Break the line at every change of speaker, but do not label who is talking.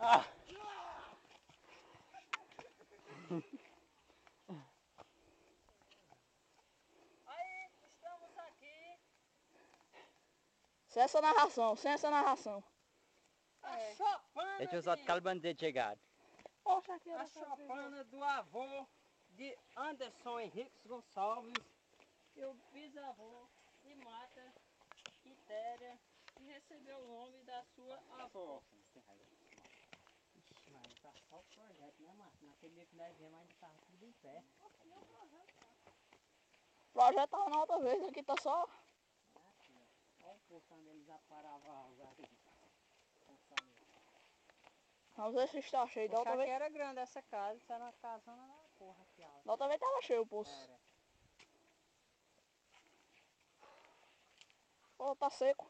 Ah.
Aí, estamos aqui.
Sem essa narração, sem essa narração.
A chopana
Deixa eu só
de...
calbandeiro chegar.
Poxa, aqui
A chopana do avô de Anderson Henriques Gonçalves e o bisavô de Mata Quitéria, que recebeu o nome da sua avó. Ixi, mas tá só o projeto, né, Márcio? Naquele dia que nós viemos ainda tava tudo em pé.
O projeto tava na outra vez, aqui tá só.
Aqui, ó. Olha o poço onde eles aparavam os ali.
Vamos ver se está cheio. Da outra
Achava que
vez,
era grande essa casa, isso era uma casona na porra aqui alta.
da outra vez tava cheio o poço.
Era.
Pô, tá seco.